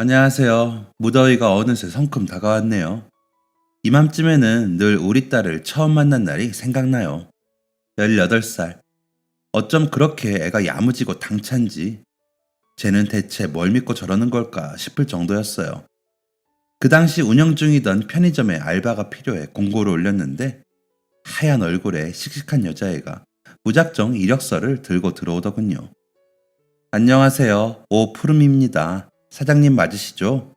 안녕하세요. 무더위가 어느새 성큼 다가왔네요. 이맘쯤에는 늘 우리 딸을 처음 만난 날이 생각나요. 18살. 어쩜 그렇게 애가 야무지고 당찬지, 쟤는 대체 뭘 믿고 저러는 걸까 싶을 정도였어요. 그 당시 운영 중이던 편의점에 알바가 필요해 공고를 올렸는데, 하얀 얼굴에 씩씩한 여자애가 무작정 이력서를 들고 들어오더군요. 안녕하세요. 오푸름입니다. 사장님 맞으시죠?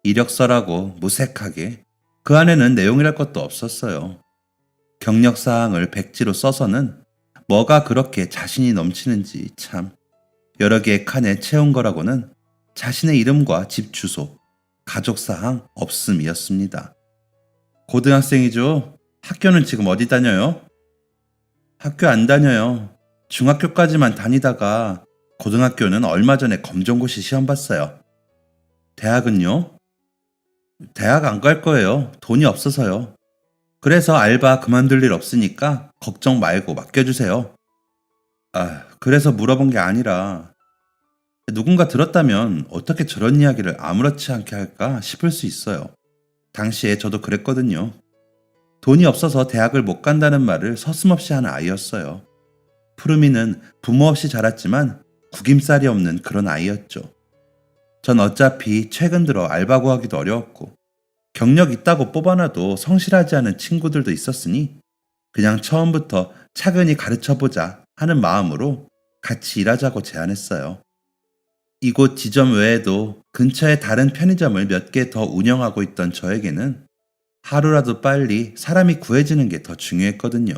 이력서라고 무색하게. 그 안에는 내용이랄 것도 없었어요. 경력사항을 백지로 써서는 뭐가 그렇게 자신이 넘치는지 참. 여러 개의 칸에 채운 거라고는 자신의 이름과 집 주소, 가족사항 없음이었습니다. 고등학생이죠? 학교는 지금 어디 다녀요? 학교 안 다녀요. 중학교까지만 다니다가 고등학교는 얼마 전에 검정고시 시험 봤어요. 대학은요? 대학 안 갈 거예요. 돈이 없어서요. 그래서 알바 그만둘 일 없으니까 걱정 말고 맡겨주세요. 그래서 물어본 게 아니라 누군가 들었다면 어떻게 저런 이야기를 아무렇지 않게 할까 싶을 수 있어요. 당시에 저도 그랬거든요. 돈이 없어서 대학을 못 간다는 말을 서슴없이 하는 아이였어요. 푸르미는 부모 없이 자랐지만 구김살이 없는 그런 아이였죠. 전 어차피 최근 들어 알바 구하기도 어려웠고 경력 있다고 뽑아놔도 성실하지 않은 친구들도 있었으니 그냥 처음부터 차근히 가르쳐보자 하는 마음으로 같이 일하자고 제안했어요. 이곳 지점 외에도 근처에 다른 편의점을 몇 개 더 운영하고 있던 저에게는 하루라도 빨리 사람이 구해지는 게 더 중요했거든요.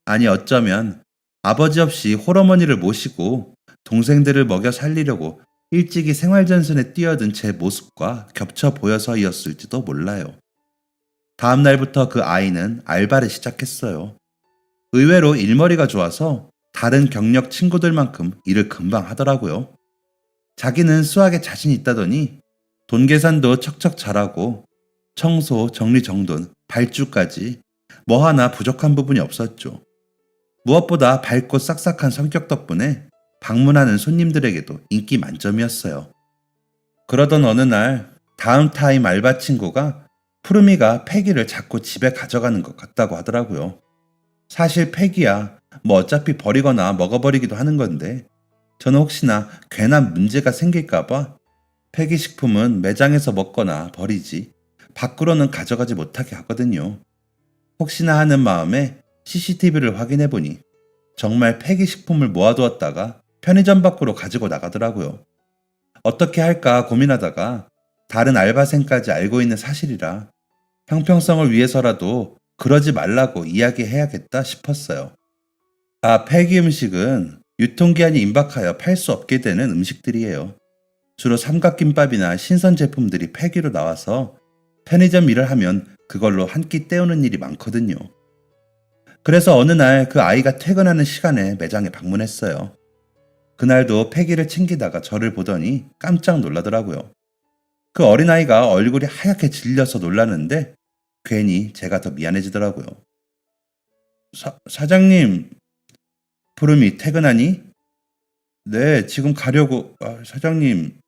아니 어쩌면 아버지 없이 홀어머니를 모시고 동생들을 먹여 살리려고 일찍이 생활전선에 뛰어든 제 모습과 겹쳐 보여서이었을지도 몰라요. 다음 날부터 그 아이는 알바를 시작했어요. 의외로 일머리가 좋아서 다른 경력 친구들만큼 일을 금방 하더라고요. 자기는 수학에 자신 있다더니 돈 계산도 척척 잘하고 청소, 정리정돈, 발주까지 뭐 하나 부족한 부분이 없었죠. 무엇보다 밝고 싹싹한 성격 덕분에 방문하는 손님들에게도 인기 만점이었어요. 그러던 어느 날 다음 타임 알바 친구가 푸르미가 패기를 자꾸 집에 가져가는 것 같다고 하더라고요. 사실 패기야 뭐 어차피 버리거나 먹어버리기도 하는 건데 저는 혹시나 괜한 문제가 생길까봐 폐기 식품은 매장에서 먹거나 버리지 밖으로는 가져가지 못하게 하거든요. 혹시나 하는 마음에 CCTV를 확인해보니 정말 폐기 식품을 모아두었다가 편의점 밖으로 가지고 나가더라고요. 어떻게 할까 고민하다가 다른 알바생까지 알고 있는 사실이라 형평성을 위해서라도 그러지 말라고 이야기해야겠다 싶었어요. 폐기 음식은 유통기한이 임박하여 팔 수 없게 되는 음식들이에요. 주로 삼각김밥이나 신선 제품들이 폐기로 나와서 편의점 일을 하면 그걸로 한 끼 때우는 일이 많거든요. 그래서 어느 날 그 아이가 퇴근하는 시간에 매장에 방문했어요. 그날도 폐기를 챙기다가 저를 보더니 깜짝 놀라더라고요. 그 어린아이가 얼굴이 하얗게 질려서 놀라는데 괜히 제가 더 미안해지더라고요. 사장님, 푸름이 퇴근하니? 네, 지금 가려고. 사장님,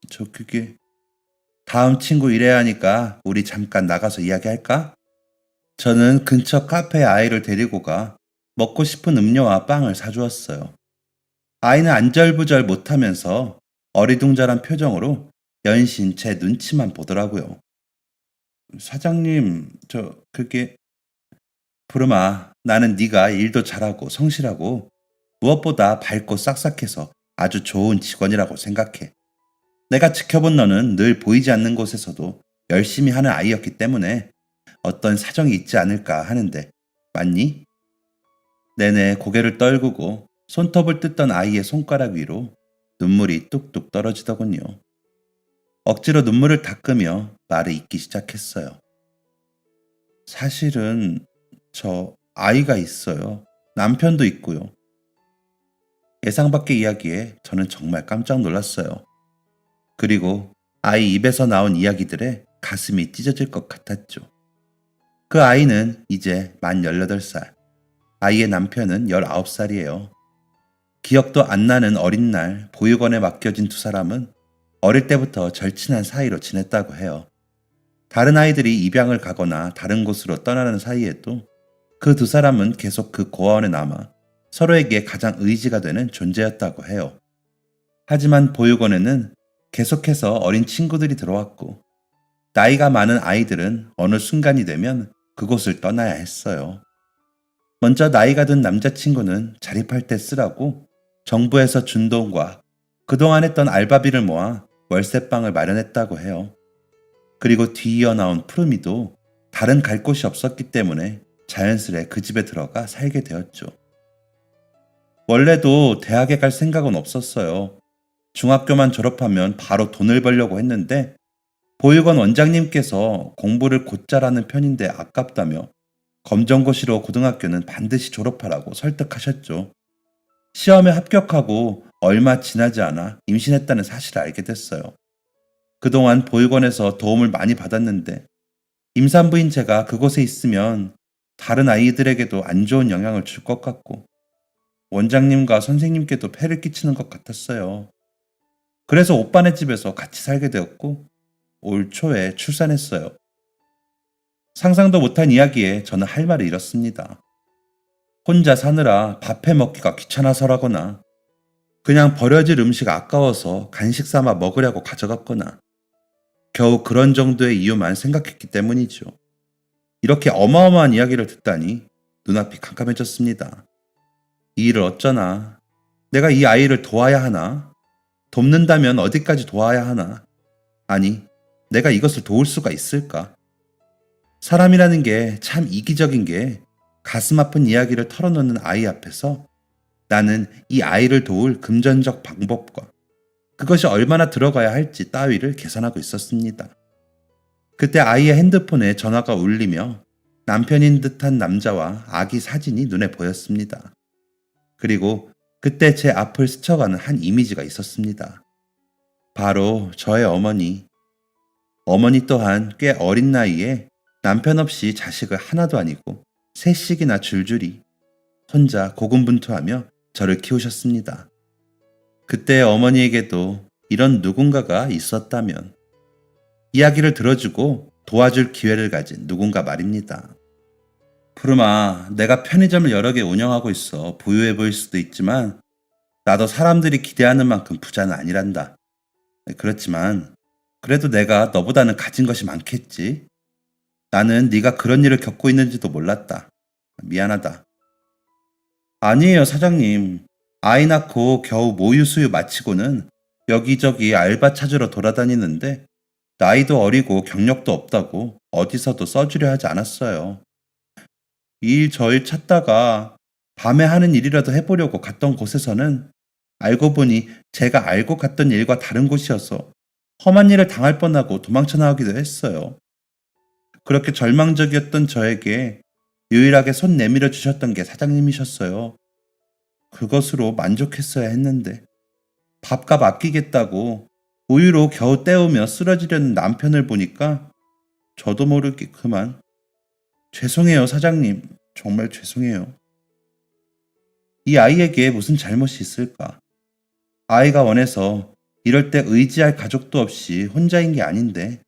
다음 친구 일해야 하니까 우리 잠깐 나가서 이야기할까? 저는 근처 카페에 아이를 데리고 가 먹고 싶은 음료와 빵을 사주었어요. 아이는 안절부절 못하면서 어리둥절한 표정으로 연신 제 눈치만 보더라고요. 사장님, 푸르마, 나는 네가 일도 잘하고 성실하고 무엇보다 밝고 싹싹해서 아주 좋은 직원이라고 생각해. 내가 지켜본 너는 늘 보이지 않는 곳에서도 열심히 하는 아이였기 때문에 어떤 사정이 있지 않을까 하는데 맞니? 내내 고개를 떨구고 손톱을 뜯던 아이의 손가락 위로 눈물이 뚝뚝 떨어지더군요. 억지로 눈물을 닦으며 말을 잇기 시작했어요. 사실은 저 아이가 있어요. 남편도 있고요. 예상 밖의 이야기에 저는 정말 깜짝 놀랐어요. 그리고 아이 입에서 나온 이야기들에 가슴이 찢어질 것 같았죠. 그 아이는 이제 만 18살, 아이의 남편은 19살이에요. 기억도 안 나는 어린 날 보육원에 맡겨진 두 사람은 어릴 때부터 절친한 사이로 지냈다고 해요. 다른 아이들이 입양을 가거나 다른 곳으로 떠나는 사이에도 그 두 사람은 계속 그 고아원에 남아 서로에게 가장 의지가 되는 존재였다고 해요. 하지만 보육원에는 계속해서 어린 친구들이 들어왔고 나이가 많은 아이들은 어느 순간이 되면 그곳을 떠나야 했어요. 먼저 나이가 든 남자친구는 자립할 때 쓰라고 정부에서 준 돈과 그동안 했던 알바비를 모아 월세방을 마련했다고 해요. 그리고 뒤이어 나온 푸르미도 다른 갈 곳이 없었기 때문에 자연스레 그 집에 들어가 살게 되었죠. 원래도 대학에 갈 생각은 없었어요. 중학교만 졸업하면 바로 돈을 벌려고 했는데 보육원 원장님께서 공부를 곧잘 하는 편인데 아깝다며 검정고시로 고등학교는 반드시 졸업하라고 설득하셨죠. 시험에 합격하고 얼마 지나지 않아 임신했다는 사실을 알게 됐어요. 그동안 보육원에서 도움을 많이 받았는데 임산부인 제가 그곳에 있으면 다른 아이들에게도 안 좋은 영향을 줄 것 같고 원장님과 선생님께도 폐를 끼치는 것 같았어요. 그래서 오빠네 집에서 같이 살게 되었고 올 초에 출산했어요. 상상도 못한 이야기에 저는 할 말을 잃었습니다. 혼자 사느라 밥해 먹기가 귀찮아서라거나 그냥 버려질 음식 아까워서 간식 삼아 먹으려고 가져갔거나 겨우 그런 정도의 이유만 생각했기 때문이죠. 이렇게 어마어마한 이야기를 듣다니 눈앞이 캄캄해졌습니다. 이 일을 어쩌나? 내가 이 아이를 도와야 하나? 돕는다면 어디까지 도와야 하나? 아니, 내가 이것을 도울 수가 있을까? 사람이라는 게 참 이기적인 게 가슴 아픈 이야기를 털어놓는 아이 앞에서 나는 이 아이를 도울 금전적 방법과 그것이 얼마나 들어가야 할지 따위를 계산하고 있었습니다. 그때 아이의 핸드폰에 전화가 울리며 남편인 듯한 남자와 아기 사진이 눈에 보였습니다. 그리고 그때 제 앞을 스쳐가는 한 이미지가 있었습니다. 바로 저의 어머니. 어머니 또한 꽤 어린 나이에 남편 없이 자식을 하나도 아니고 셋씩이나 줄줄이 혼자 고군분투하며 저를 키우셨습니다. 그때 어머니에게도 이런 누군가가 있었다면 이야기를 들어주고 도와줄 기회를 가진 누군가 말입니다. 푸르마, 내가 편의점을 여러 개 운영하고 있어 부유해 보일 수도 있지만 나도 사람들이 기대하는 만큼 부자는 아니란다. 그렇지만 그래도 내가 너보다는 가진 것이 많겠지. 나는 네가 그런 일을 겪고 있는지도 몰랐다. 미안하다. 아니에요, 사장님. 아이 낳고 겨우 모유 수유 마치고는 여기저기 알바 찾으러 돌아다니는데 나이도 어리고 경력도 없다고 어디서도 써주려 하지 않았어요. 이 일 저 일 찾다가 밤에 하는 일이라도 해보려고 갔던 곳에서는 알고 보니 제가 알고 갔던 일과 다른 곳이어서 험한 일을 당할 뻔하고 도망쳐 나오기도 했어요. 그렇게 절망적이었던 저에게 유일하게 손 내밀어 주셨던 게 사장님이셨어요. 그것으로 만족했어야 했는데 밥값 아끼겠다고 우유로 겨우 때우며 쓰러지려는 남편을 보니까 저도 모르게 그만. 죄송해요, 사장님. 정말 죄송해요. 이 아이에게 무슨 잘못이 있을까? 아이가 원해서 이럴 때 의지할 가족도 없이 혼자인 게 아닌데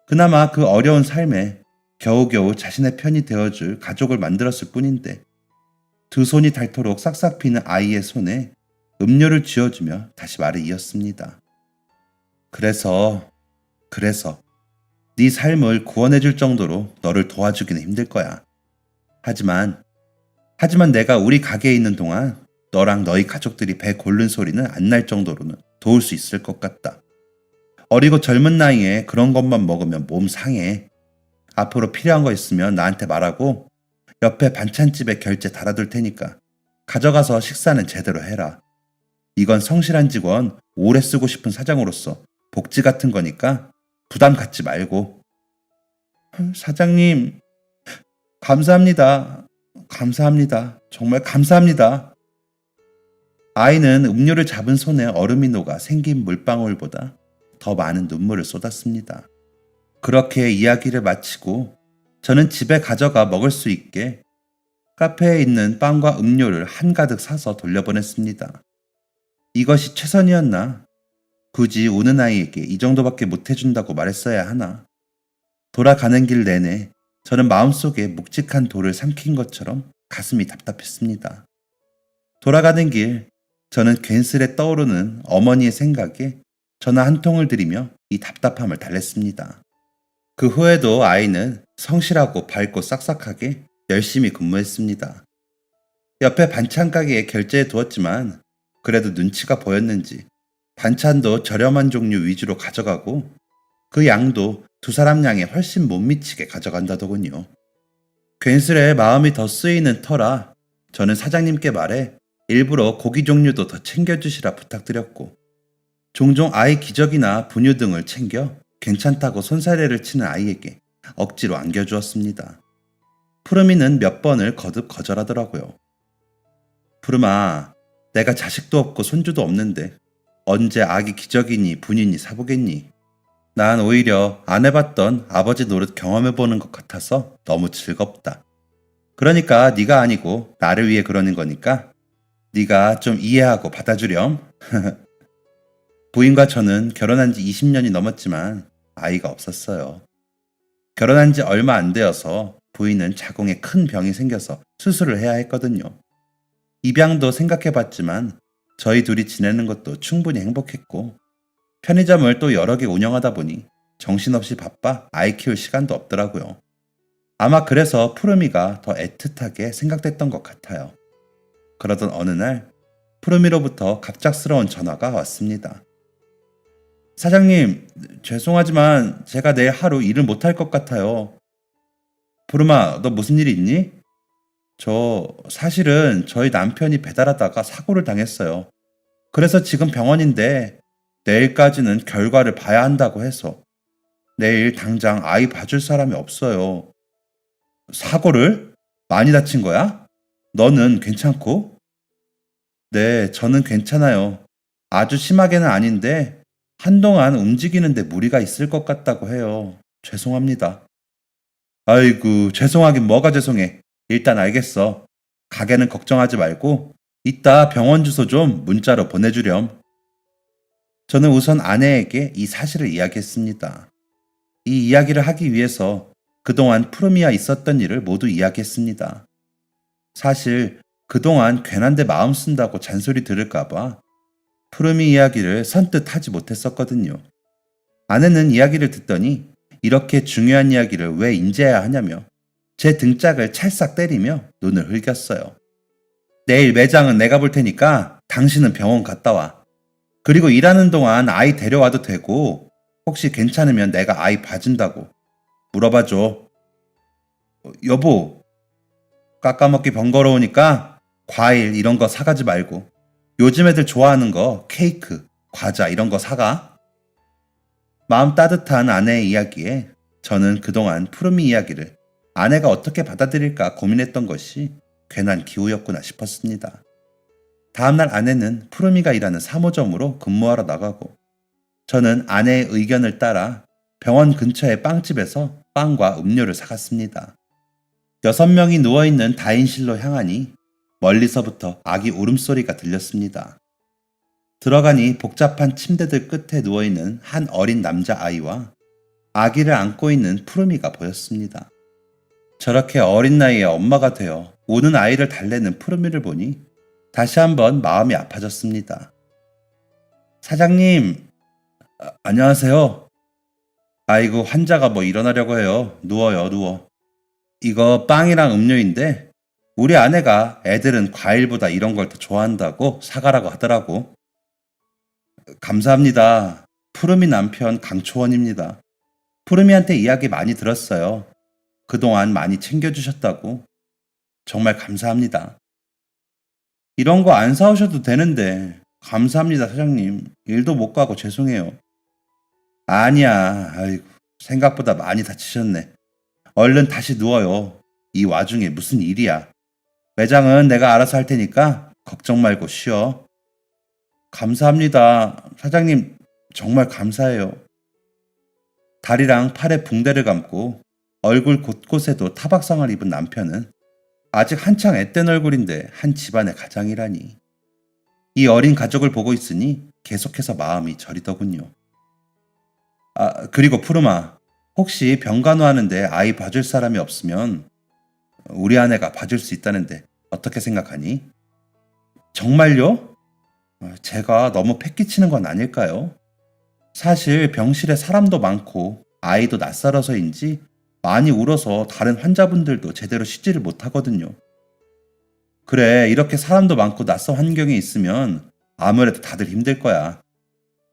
그나마 그 어려운 삶에 겨우겨우 자신의 편이 되어줄 가족을 만들었을 뿐인데 두 손이 닳도록 싹싹 비는 아이의 손에 음료를 쥐어주며 다시 말을 이었습니다. 그래서 네 삶을 구원해줄 정도로 너를 도와주기는 힘들 거야. 하지만 내가 우리 가게에 있는 동안 너랑 너희 가족들이 배 고른 소리는 안 날 정도로는 도울 수 있을 것 같다. 어리고 젊은 나이에 그런 것만 먹으면 몸 상해. 앞으로 필요한 거 있으면 나한테 말하고 옆에 반찬집에 결제 달아둘 테니까 가져가서 식사는 제대로 해라. 이건 성실한 직원, 오래 쓰고 싶은 사장으로서 복지 같은 거니까 부담 갖지 말고. 사장님, 감사합니다. 정말 감사합니다. 아이는 음료를 잡은 손에 얼음이 녹아 생긴 물방울보다 더 많은 눈물을 쏟았습니다. 그렇게 이야기를 마치고 저는 집에 가져가 먹을 수 있게 카페에 있는 빵과 음료를 한가득 사서 돌려보냈습니다. 이것이 최선이었나? 굳이 우는 아이에게 이 정도밖에 못 해준다고 말했어야 하나. 돌아가는 길 내내 저는 마음속에 묵직한 돌을 삼킨 것처럼 가슴이 답답했습니다. 돌아가는 길, 저는 괜스레 떠오르는 어머니의 생각에 전화 한 통을 드리며 이 답답함을 달랬습니다. 그 후에도 아이는 성실하고 밝고 싹싹하게 열심히 근무했습니다. 옆에 반찬 가게에 결제해 두었지만 그래도 눈치가 보였는지 반찬도 저렴한 종류 위주로 가져가고 그 양도 두 사람 양에 훨씬 못 미치게 가져간다더군요. 괜스레 마음이 더 쓰이는 터라 저는 사장님께 말해 일부러 고기 종류도 더 챙겨주시라 부탁드렸고 종종 아이 기저귀나 분유 등을 챙겨 괜찮다고 손사래를 치는 아이에게 억지로 안겨주었습니다. 푸르미는 몇 번을 거듭 거절하더라고요. 푸르마, 내가 자식도 없고 손주도 없는데 언제 아기 기저귀니 분유니 사보겠니? 난 오히려 안 해봤던 아버지 노릇 경험해보는 것 같아서 너무 즐겁다. 그러니까 네가 아니고 나를 위해 그러는 거니까 네가 좀 이해하고 받아주렴. 부인과 저는 결혼한 지 20년이 넘었지만 아이가 없었어요. 결혼한 지 얼마 안 되어서 부인은 자궁에 큰 병이 생겨서 수술을 해야 했거든요. 입양도 생각해봤지만 저희 둘이 지내는 것도 충분히 행복했고 편의점을 또 여러 개 운영하다 보니 정신없이 바빠 아이 키울 시간도 없더라고요. 아마 그래서 푸르미가 더 애틋하게 생각됐던 것 같아요. 그러던 어느 날 푸르미로부터 갑작스러운 전화가 왔습니다. 사장님, 죄송하지만 제가 내일 하루 일을 못할 것 같아요. 푸르마, 너 무슨 일이 있니? 사실은 저희 남편이 배달하다가 사고를 당했어요. 그래서 지금 병원인데 내일까지는 결과를 봐야 한다고 해서 내일 당장 아이 봐줄 사람이 없어요. 사고를? 많이 다친 거야? 너는 괜찮고? 네, 저는 괜찮아요. 아주 심하게는 아닌데 한동안 움직이는데 무리가 있을 것 같다고 해요. 죄송합니다. 아이고, 죄송하긴 뭐가 죄송해. 일단 알겠어. 가게는 걱정하지 말고 이따 병원 주소 좀 문자로 보내주렴. 저는 우선 아내에게 이 사실을 이야기했습니다. 이 이야기를 하기 위해서 그동안 푸르미와 있었던 일을 모두 이야기했습니다. 사실 그동안 괜한데 마음 쓴다고 잔소리 들을까봐 푸르미 이야기를 선뜻 하지 못했었거든요. 아내는 이야기를 듣더니 이렇게 중요한 이야기를 왜 인지해야 하냐며 제 등짝을 찰싹 때리며 눈을 흘겼어요. 내일 매장은 내가 볼 테니까 당신은 병원 갔다 와. 그리고 일하는 동안 아이 데려와도 되고 혹시 괜찮으면 내가 아이 봐준다고 물어봐줘. 여보, 깎아먹기 번거로우니까 과일 이런 거 사가지 말고 요즘 애들 좋아하는 거 케이크, 과자 이런 거 사가. 마음 따뜻한 아내의 이야기에 저는 그동안 푸르미 이야기를 아내가 어떻게 받아들일까 고민했던 것이 괜한 기우였구나 싶었습니다. 다음날 아내는 푸르미가 일하는 사무점으로 근무하러 나가고 저는 아내의 의견을 따라 병원 근처의 빵집에서 빵과 음료를 사갔습니다. 6명이 누워있는 다인실로 향하니 멀리서부터 아기 울음소리가 들렸습니다. 들어가니 복잡한 침대들 끝에 누워있는 한 어린 남자아이와 아기를 안고 있는 푸르미가 보였습니다. 저렇게 어린 나이에 엄마가 되어 우는 아이를 달래는 푸르미를 보니 다시 한번 마음이 아파졌습니다. 사장님, 안녕하세요. 아이고, 환자가 뭐 일어나려고 해요. 누워요, 누워. 이거 빵이랑 음료인데 우리 아내가 애들은 과일보다 이런 걸 더 좋아한다고 사가라고 하더라고. 감사합니다. 푸르미 남편 강초원입니다. 푸르미한테 이야기 많이 들었어요. 그동안 많이 챙겨주셨다고. 정말 감사합니다. 이런 거 안 사오셔도 되는데 감사합니다 사장님. 일도 못 가고 죄송해요. 아니야. 아이고, 생각보다 많이 다치셨네. 얼른 다시 누워요. 이 와중에 무슨 일이야. 매장은 내가 알아서 할 테니까 걱정 말고 쉬어. 감사합니다. 사장님 정말 감사해요. 다리랑 팔에 붕대를 감고 얼굴 곳곳에도 타박상을 입은 남편은 아직 한창 앳된 얼굴인데 한 집안의 가장이라니. 이 어린 가족을 보고 있으니 계속해서 마음이 저리더군요. 그리고 푸르마, 혹시 병간호하는데 아이 봐줄 사람이 없으면 우리 아내가 봐줄 수 있다는데 어떻게 생각하니? 정말요? 제가 너무 패기치는 건 아닐까요? 사실 병실에 사람도 많고 아이도 낯설어서인지 많이 울어서 다른 환자분들도 제대로 쉬지를 못하거든요. 그래, 이렇게 사람도 많고 낯선 환경에 있으면 아무래도 다들 힘들 거야.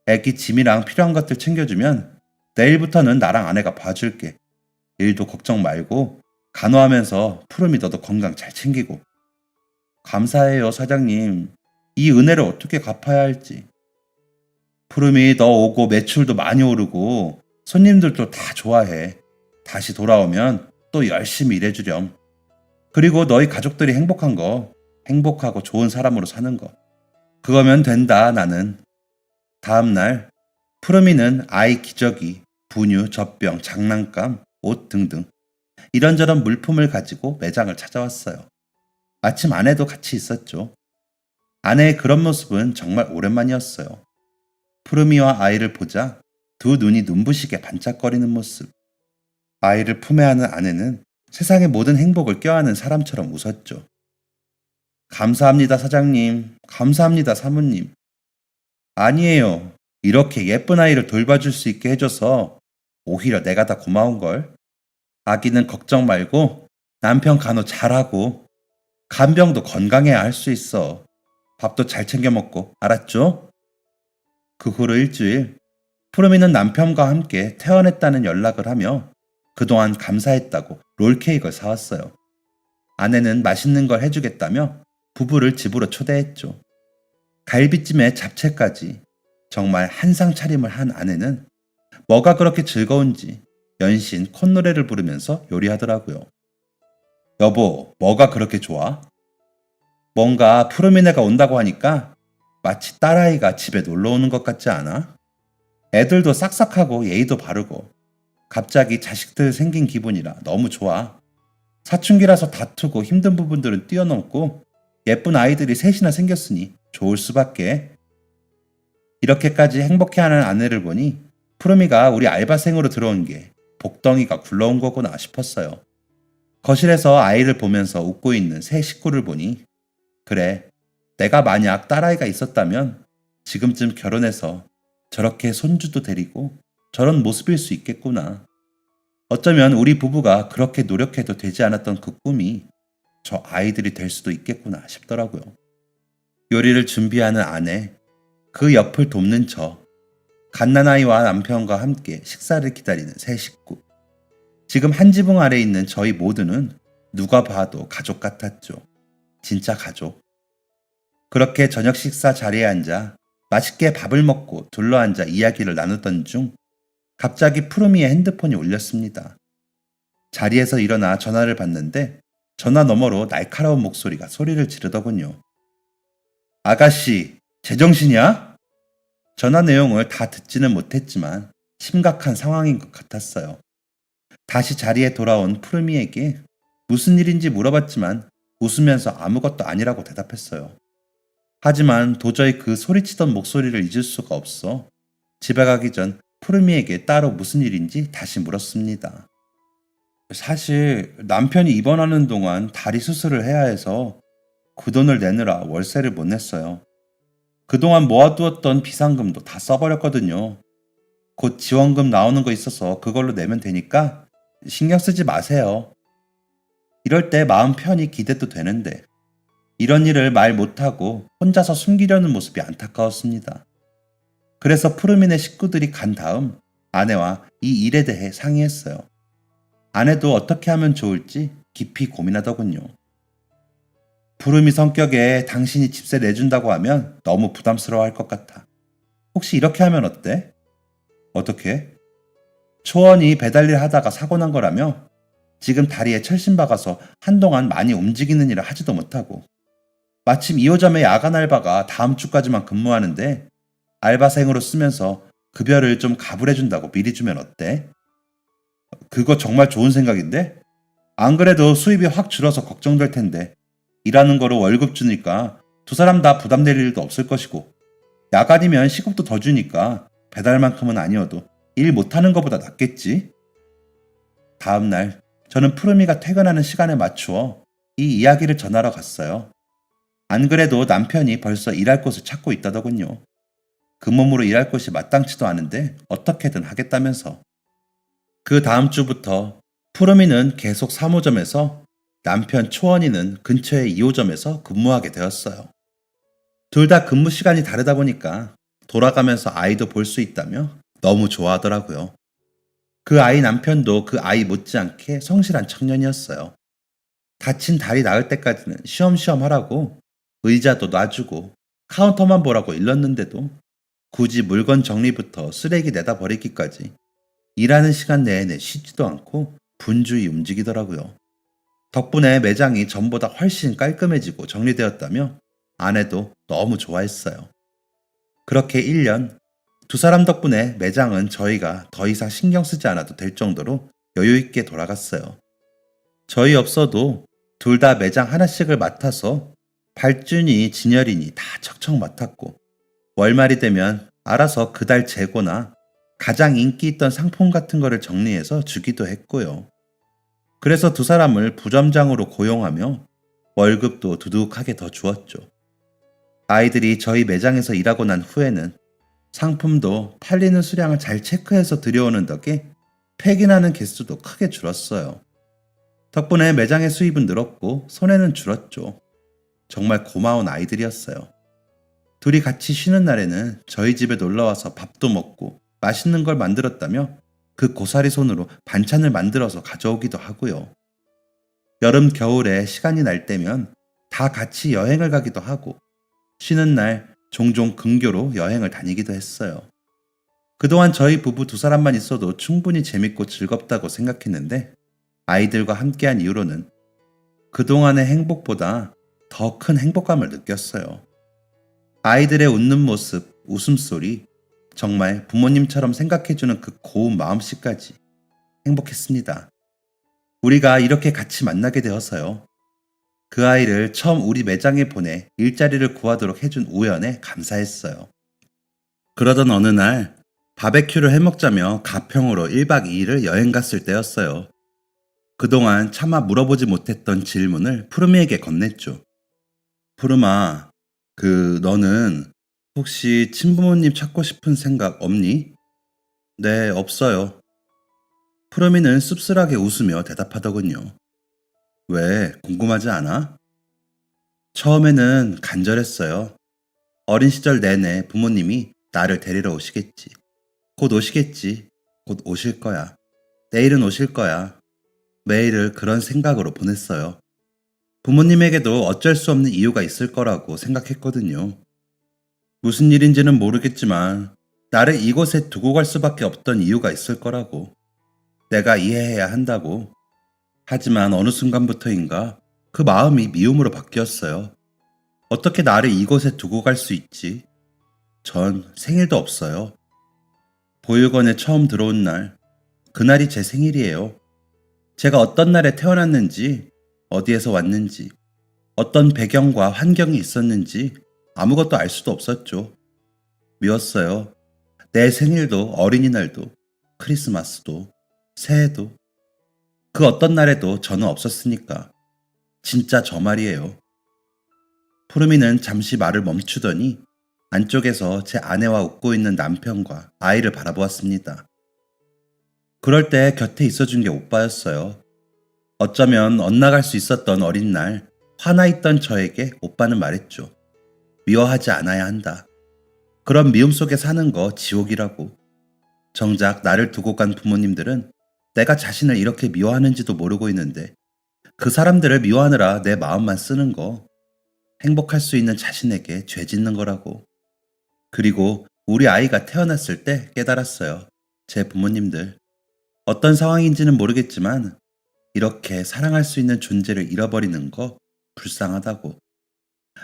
애기 짐이랑 필요한 것들 챙겨주면 내일부터는 나랑 아내가 봐줄게. 일도 걱정 말고 간호하면서 푸름이 너도 건강 잘 챙기고. 감사해요, 사장님. 이 은혜를 어떻게 갚아야 할지. 푸름이 너 오고 매출도 많이 오르고 손님들도 다 좋아해. 다시 돌아오면 또 열심히 일해주렴. 그리고 너희 가족들이 행복한 거, 행복하고 좋은 사람으로 사는 거. 그거면 된다, 나는. 다음날 푸르미는 아이 기저귀, 분유, 젖병, 장난감, 옷 등등 이런저런 물품을 가지고 매장을 찾아왔어요. 마침 아내도 같이 있었죠. 아내의 그런 모습은 정말 오랜만이었어요. 푸르미와 아이를 보자 두 눈이 눈부시게 반짝거리는 모습. 아이를 품에 안은 아내는 세상의 모든 행복을 껴안은 사람처럼 웃었죠. 감사합니다, 사장님. 감사합니다, 사모님. 아니에요. 이렇게 예쁜 아이를 돌봐줄 수 있게 해줘서 오히려 내가 다 고마운걸. 아기는 걱정 말고 남편 간호 잘하고 간병도 건강해야 할 수 있어. 밥도 잘 챙겨 먹고, 알았죠? 그 후로 일주일, 푸르미는 남편과 함께 퇴원했다는 연락을 하며 그동안 감사했다고 롤케이크를 사왔어요. 아내는 맛있는 걸 해주겠다며 부부를 집으로 초대했죠. 갈비찜에 잡채까지 정말 한상 차림을 한 아내는 뭐가 그렇게 즐거운지 연신 콧노래를 부르면서 요리하더라고요. 여보, 뭐가 그렇게 좋아? 뭔가 푸르미네가 온다고 하니까 마치 딸아이가 집에 놀러 오는 것 같지 않아? 애들도 싹싹하고 예의도 바르고 갑자기 자식들 생긴 기분이라 너무 좋아. 사춘기라서 다투고 힘든 부분들은 뛰어넘고 예쁜 아이들이 셋이나 생겼으니 좋을 수밖에. 이렇게까지 행복해하는 아내를 보니 푸르미가 우리 알바생으로 들어온 게 복덩이가 굴러온 거구나 싶었어요. 거실에서 아이를 보면서 웃고 있는 새 식구를 보니 그래, 내가 만약 딸아이가 있었다면 지금쯤 결혼해서 저렇게 손주도 데리고 저런 모습일 수 있겠구나. 어쩌면 우리 부부가 그렇게 노력해도 되지 않았던 그 꿈이 저 아이들이 될 수도 있겠구나 싶더라고요. 요리를 준비하는 아내, 그 옆을 돕는 저, 갓난아이와 남편과 함께 식사를 기다리는 세 식구. 지금 한 지붕 아래 있는 저희 모두는 누가 봐도 가족 같았죠. 진짜 가족. 그렇게 저녁 식사 자리에 앉아 맛있게 밥을 먹고 둘러앉아 이야기를 나누던 중 갑자기 푸르미의 핸드폰이 울렸습니다. 자리에서 일어나 전화를 받는데 전화 너머로 날카로운 목소리가 소리를 지르더군요. 아가씨, 제정신이야? 전화 내용을 다 듣지는 못했지만 심각한 상황인 것 같았어요. 다시 자리에 돌아온 푸르미에게 무슨 일인지 물어봤지만 웃으면서 아무것도 아니라고 대답했어요. 하지만 도저히 그 소리치던 목소리를 잊을 수가 없어 집에 가기 전 푸르미에게 따로 무슨 일인지 다시 물었습니다. 사실 남편이 입원하는 동안 다리 수술을 해야 해서 그 돈을 내느라 월세를 못 냈어요. 그동안 모아두었던 비상금도 다 써버렸거든요. 곧 지원금 나오는 거 있어서 그걸로 내면 되니까 신경 쓰지 마세요. 이럴 때 마음 편히 기대도 되는데 이런 일을 말 못하고 혼자서 숨기려는 모습이 안타까웠습니다. 그래서 푸르민의 식구들이 간 다음 아내와 이 일에 대해 상의했어요. 아내도 어떻게 하면 좋을지 깊이 고민하더군요. 푸르미 성격에 당신이 집세 내준다고 하면 너무 부담스러워할 것 같아. 혹시 이렇게 하면 어때? 어떻게? 초원이 배달일 하다가 사고 난 거라며 지금 다리에 철심 박아서 한동안 많이 움직이는 일을 하지도 못하고 마침 2호점의 야간 알바가 다음 주까지만 근무하는데 알바생으로 쓰면서 급여를 좀 가불해준다고 미리 주면 어때? 그거 정말 좋은 생각인데? 안 그래도 수입이 확 줄어서 걱정될 텐데 일하는 거로 월급 주니까 두 사람 다 부담될 일도 없을 것이고, 야간이면 시급도 더 주니까 배달만큼은 아니어도 일 못하는 것보다 낫겠지? 다음 날 저는 푸르미가 퇴근하는 시간에 맞추어 이 이야기를 전하러 갔어요. 안 그래도 남편이 벌써 일할 곳을 찾고 있다더군요. 그 몸으로 일할 곳이 마땅치도 않은데 어떻게든 하겠다면서. 그 다음 주부터 푸르미는 계속 3호점에서, 남편 초원이는 근처의 2호점에서 근무하게 되었어요. 둘 다 근무 시간이 다르다 보니까 돌아가면서 아이도 볼 수 있다며 너무 좋아하더라고요. 그 아이 남편도 그 아이 못지않게 성실한 청년이었어요. 다친 다리 나을 때까지는 쉬엄쉬엄 하라고 의자도 놔주고 카운터만 보라고 일렀는데도 굳이 물건 정리부터 쓰레기 내다 버리기까지 일하는 시간 내내 쉬지도 않고 분주히 움직이더라고요. 덕분에 매장이 전보다 훨씬 깔끔해지고 정리되었다며 아내도 너무 좋아했어요. 그렇게 1년, 두 사람 덕분에 매장은 저희가 더 이상 신경 쓰지 않아도 될 정도로 여유 있게 돌아갔어요. 저희 없어도 둘 다 매장 하나씩을 맡아서 발준이, 진열이니 다 척척 맡았고, 월말이 되면 알아서 그달 재고나 가장 인기 있던 상품 같은 거를 정리해서 주기도 했고요. 그래서 두 사람을 부점장으로 고용하며 월급도 두둑하게 더 주었죠. 아이들이 저희 매장에서 일하고 난 후에는 상품도 팔리는 수량을 잘 체크해서 들여오는 덕에 폐기나는 개수도 크게 줄었어요. 덕분에 매장의 수입은 늘었고 손해는 줄었죠. 정말 고마운 아이들이었어요. 둘이 같이 쉬는 날에는 저희 집에 놀러와서 밥도 먹고 맛있는 걸 만들었다며 그 고사리 손으로 반찬을 만들어서 가져오기도 하고요. 여름, 겨울에 시간이 날 때면 다 같이 여행을 가기도 하고, 쉬는 날 종종 근교로 여행을 다니기도 했어요. 그동안 저희 부부 두 사람만 있어도 충분히 재밌고 즐겁다고 생각했는데, 아이들과 함께한 이후로는 그동안의 행복보다 더 큰 행복감을 느꼈어요. 아이들의 웃는 모습, 웃음소리, 정말 부모님처럼 생각해주는 그 고운 마음씨까지 행복했습니다. 우리가 이렇게 같이 만나게 되어서요. 그 아이를 처음 우리 매장에 보내 일자리를 구하도록 해준 우연에 감사했어요. 그러던 어느 날 바베큐를 해먹자며 가평으로 1박 2일을 여행 갔을 때였어요. 그동안 차마 물어보지 못했던 질문을 푸르미에게 건넸죠. 푸르마, 너는 혹시 친부모님 찾고 싶은 생각 없니? 네, 없어요. 푸르미는 씁쓸하게 웃으며 대답하더군요. 왜, 궁금하지 않아? 처음에는 간절했어요. 어린 시절 내내 부모님이 나를 데리러 오시겠지. 곧 오시겠지. 곧 오실 거야. 내일은 오실 거야. 매일을 그런 생각으로 보냈어요. 부모님에게도 어쩔 수 없는 이유가 있을 거라고 생각했거든요. 무슨 일인지는 모르겠지만 나를 이곳에 두고 갈 수밖에 없던 이유가 있을 거라고. 내가 이해해야 한다고. 하지만 어느 순간부터인가 그 마음이 미움으로 바뀌었어요. 어떻게 나를 이곳에 두고 갈 수 있지? 전 생일도 없어요. 보육원에 처음 들어온 날, 그날이 제 생일이에요. 제가 어떤 날에 태어났는지, 어디에서 왔는지, 어떤 배경과 환경이 있었는지 아무것도 알 수도 없었죠. 미웠어요. 내 생일도, 어린이날도, 크리스마스도, 새해도, 그 어떤 날에도 저는 없었으니까. 진짜 저 말이에요. 푸르미는 잠시 말을 멈추더니 안쪽에서 제 아내와 웃고 있는 남편과 아이를 바라보았습니다. 그럴 때 곁에 있어준 게 오빠였어요. 어쩌면 엇나갈 수 있었던 어린 날, 화나 있던 저에게 오빠는 말했죠. 미워하지 않아야 한다. 그런 미움 속에 사는 거 지옥이라고. 정작 나를 두고 간 부모님들은 내가 자신을 이렇게 미워하는지도 모르고 있는데, 그 사람들을 미워하느라 내 마음만 쓰는 거, 행복할 수 있는 자신에게 죄 짓는 거라고. 그리고 우리 아이가 태어났을 때 깨달았어요. 제 부모님들. 어떤 상황인지는 모르겠지만 이렇게 사랑할 수 있는 존재를 잃어버리는 거 불쌍하다고.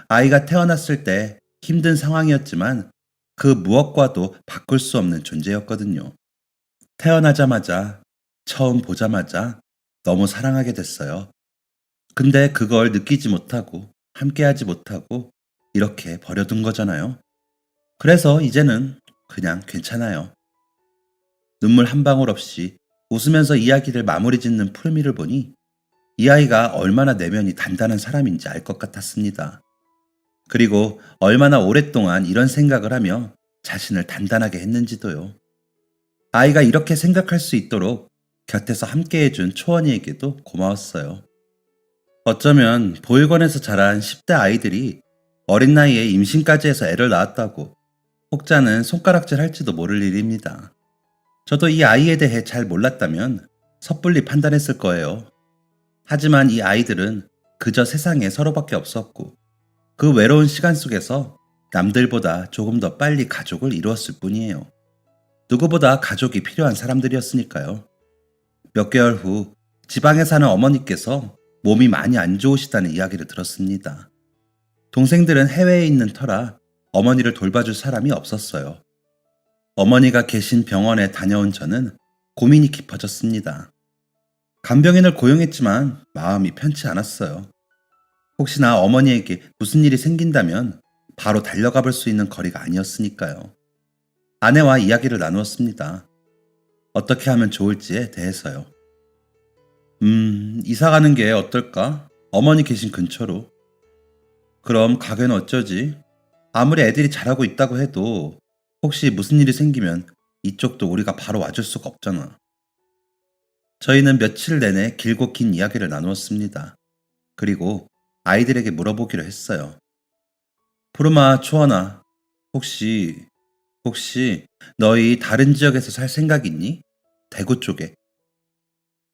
아이가 태어났을 때 힘든 상황이었지만 그 무엇과도 바꿀 수 없는 존재였거든요. 태어나자마자, 처음 보자마자 너무 사랑하게 됐어요. 근데 그걸 느끼지 못하고, 함께하지 못하고, 이렇게 버려둔 거잖아요. 그래서 이제는 그냥 괜찮아요. 눈물 한 방울 없이 웃으면서 이야기를 마무리 짓는 푸르미를 보니 이 아이가 얼마나 내면이 단단한 사람인지 알 것 같았습니다. 그리고 얼마나 오랫동안 이런 생각을 하며 자신을 단단하게 했는지도요. 아이가 이렇게 생각할 수 있도록 곁에서 함께 해준 초원이에게도 고마웠어요. 어쩌면 보육원에서 자란 10대 아이들이 어린 나이에 임신까지 해서 애를 낳았다고 혹자는 손가락질 할지도 모를 일입니다. 저도 이 아이에 대해 잘 몰랐다면 섣불리 판단했을 거예요. 하지만 이 아이들은 그저 세상에 서로밖에 없었고 그 외로운 시간 속에서 남들보다 조금 더 빨리 가족을 이루었을 뿐이에요. 누구보다 가족이 필요한 사람들이었으니까요. 몇 개월 후 지방에 사는 어머니께서 몸이 많이 안 좋으시다는 이야기를 들었습니다. 동생들은 해외에 있는 터라 어머니를 돌봐줄 사람이 없었어요. 어머니가 계신 병원에 다녀온 저는 고민이 깊어졌습니다. 간병인을 고용했지만 마음이 편치 않았어요. 혹시나 어머니에게 무슨 일이 생긴다면 바로 달려가 볼 수 있는 거리가 아니었으니까요. 아내와 이야기를 나누었습니다. 어떻게 하면 좋을지에 대해서요. 이사 가는 게 어떨까? 어머니 계신 근처로. 그럼 가게는 어쩌지? 아무리 애들이 잘하고 있다고 해도 혹시 무슨 일이 생기면 이쪽도 우리가 바로 와줄 수가 없잖아. 저희는 며칠 내내 길고 긴 이야기를 나누었습니다. 그리고 아이들에게 물어보기로 했어요. 푸르마, 초원아, 혹시 너희 다른 지역에서 살 생각 있니? 대구 쪽에.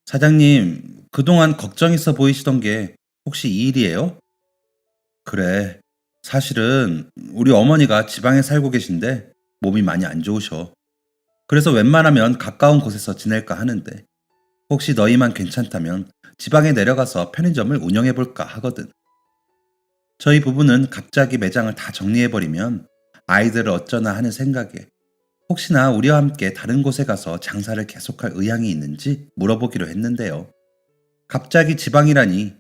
사장님, 그동안 걱정 있어 보이시던 게 혹시 이 일이에요? 그래. 사실은 우리 어머니가 지방에 살고 계신데 몸이 많이 안 좋으셔. 그래서 웬만하면 가까운 곳에서 지낼까 하는데 혹시 너희만 괜찮다면 지방에 내려가서 편의점을 운영해 볼까 하거든. 저희 부부는 갑자기 매장을 다 정리해버리면 아이들을 어쩌나 하는 생각에 혹시나 우리와 함께 다른 곳에 가서 장사를 계속할 의향이 있는지 물어보기로 했는데요. 갑자기 지방이라니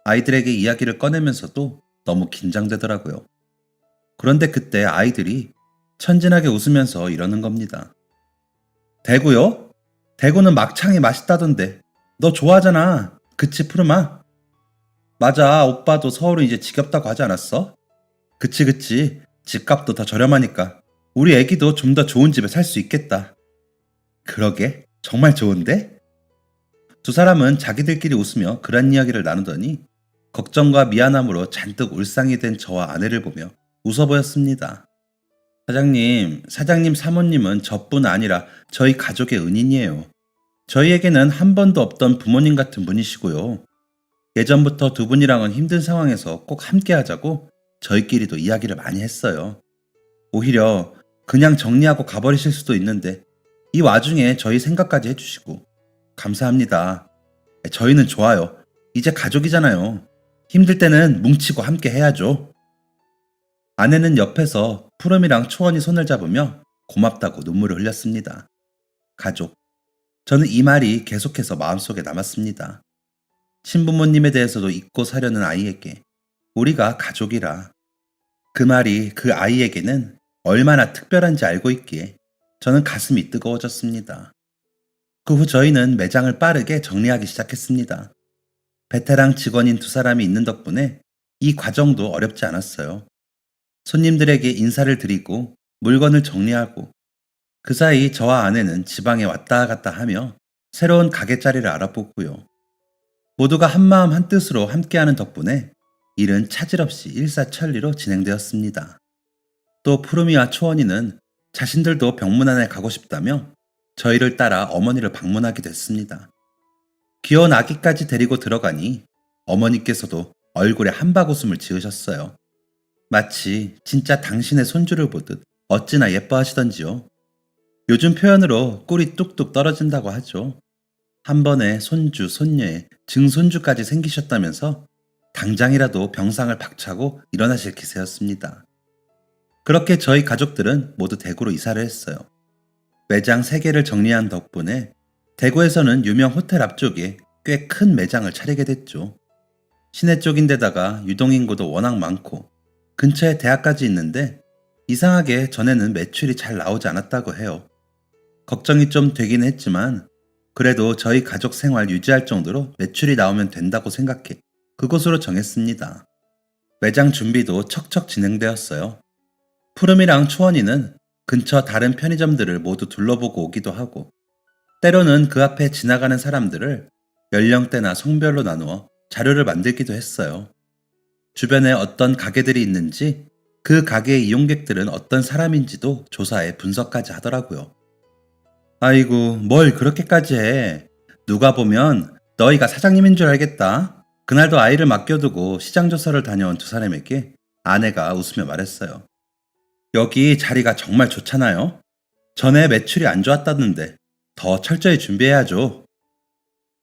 아이들에게 이야기를 꺼내면서도 너무 긴장되더라고요. 그런데 그때 아이들이 천진하게 웃으면서 이러는 겁니다. 대구요? 대구는 막창이 맛있다던데. 너 좋아하잖아. 그치, 푸르마? 맞아, 오빠도 서울은 이제 지겹다고 하지 않았어? 그치. 집값도 더 저렴하니까. 우리 애기도 좀 더 좋은 집에 살 수 있겠다. 그러게, 정말 좋은데? 두 사람은 자기들끼리 웃으며 그런 이야기를 나누더니 걱정과 미안함으로 잔뜩 울상이 된 저와 아내를 보며 웃어 보였습니다. 사장님 사모님은 저뿐 아니라 저희 가족의 은인이에요. 저희에게는 한 번도 없던 부모님 같은 분이시고요. 예전부터 두 분이랑은 힘든 상황에서 꼭 함께 하자고 저희끼리도 이야기를 많이 했어요. 오히려 그냥 정리하고 가버리실 수도 있는데 이 와중에 저희 생각까지 해주시고 감사합니다. 저희는 좋아요. 이제 가족이잖아요. 힘들 때는 뭉치고 함께 해야죠. 아내는 옆에서 푸름이랑 초원이 손을 잡으며 고맙다고 눈물을 흘렸습니다. 가족. 저는 이 말이 계속해서 마음속에 남았습니다. 친부모님에 대해서도 잊고 사려는 아이에게 우리가 가족이라. 그 말이 그 아이에게는 얼마나 특별한지 알고 있기에 저는 가슴이 뜨거워졌습니다. 그 후 저희는 매장을 빠르게 정리하기 시작했습니다. 베테랑 직원인 두 사람이 있는 덕분에 이 과정도 어렵지 않았어요. 손님들에게 인사를 드리고 물건을 정리하고 그 사이 저와 아내는 지방에 왔다 갔다 하며 새로운 가게 자리를 알아보고요. 모두가 한마음 한뜻으로 함께하는 덕분에 일은 차질 없이 일사천리로 진행되었습니다. 또 푸르미와 초원이는 자신들도 병문안에 가고 싶다며 저희를 따라 어머니를 방문하기도 했습니다. 귀여운 아기까지 데리고 들어가니 어머니께서도 얼굴에 한바구음을 지으셨어요. 마치 진짜 당신의 손주를 보듯 어찌나 예뻐하시던지요. 요즘 표현으로 꿀이 뚝뚝 떨어진다고 하죠. 한 번에 손주, 손녀에 증손주까지 생기셨다면서 당장이라도 병상을 박차고 일어나실 기세였습니다. 그렇게 저희 가족들은 모두 대구로 이사를 했어요. 매장 3개를 정리한 덕분에 대구에서는 유명 호텔 앞쪽에 꽤 큰 매장을 차리게 됐죠. 시내 쪽인데다가 유동인구도 워낙 많고 근처에 대학까지 있는데 이상하게 전에는 매출이 잘 나오지 않았다고 해요. 걱정이 좀 되긴 했지만 그래도 저희 가족 생활 유지할 정도로 매출이 나오면 된다고 생각해 그곳으로 정했습니다. 매장 준비도 척척 진행되었어요. 푸름이랑 초원이는 근처 다른 편의점들을 모두 둘러보고 오기도 하고 때로는 그 앞에 지나가는 사람들을 연령대나 성별로 나누어 자료를 만들기도 했어요. 주변에 어떤 가게들이 있는지 그 가게의 이용객들은 어떤 사람인지도 조사해 분석까지 하더라고요. 아이고, 뭘 그렇게까지 해. 누가 보면 너희가 사장님인 줄 알겠다. 그날도 아이를 맡겨두고 시장 조사를 다녀온 두 사람에게 아내가 웃으며 말했어요. 여기 자리가 정말 좋잖아요. 전에 매출이 안 좋았다는데 더 철저히 준비해야죠.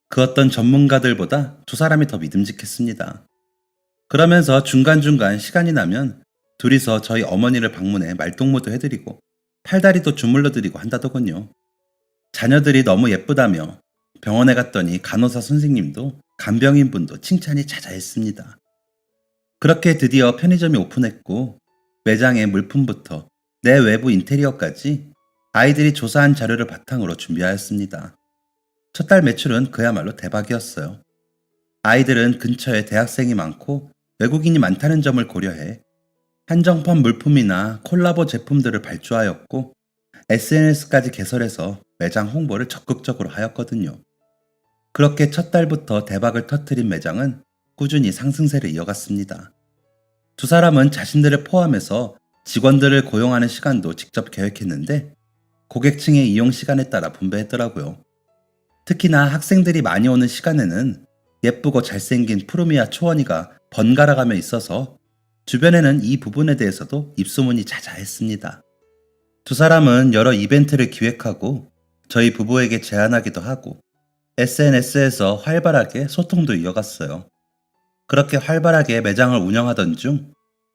그 어떤 전문가들보다 두 사람이 더 믿음직했습니다. 그러면서 중간중간 시간이 나면 둘이서 저희 어머니를 방문해 말동무도 해드리고 팔다리도 주물러드리고 한다더군요. 자녀들이 너무 예쁘다며 병원에 갔더니 간호사 선생님도 간병인분도 칭찬이 자자했습니다. 그렇게 드디어 편의점이 오픈했고 매장의 물품부터 내 외부 인테리어까지 아이들이 조사한 자료를 바탕으로 준비하였습니다. 첫 달 매출은 그야말로 대박이었어요. 아이들은 근처에 대학생이 많고 외국인이 많다는 점을 고려해 한정판 물품이나 콜라보 제품들을 발주하였고 SNS까지 개설해서 매장 홍보를 적극적으로 하였거든요. 그렇게 첫 달부터 대박을 터뜨린 매장은 꾸준히 상승세를 이어갔습니다. 두 사람은 자신들을 포함해서 직원들을 고용하는 시간도 직접 계획했는데 고객층의 이용 시간에 따라 분배했더라고요. 특히나 학생들이 많이 오는 시간에는 예쁘고 잘생긴 푸르미와 초원이가 번갈아가며 있어서 주변에는 이 부분에 대해서도 입소문이 자자했습니다. 두 사람은 여러 이벤트를 기획하고 저희 부부에게 제안하기도 하고 SNS에서 활발하게 소통도 이어갔어요. 그렇게 활발하게 매장을 운영하던 중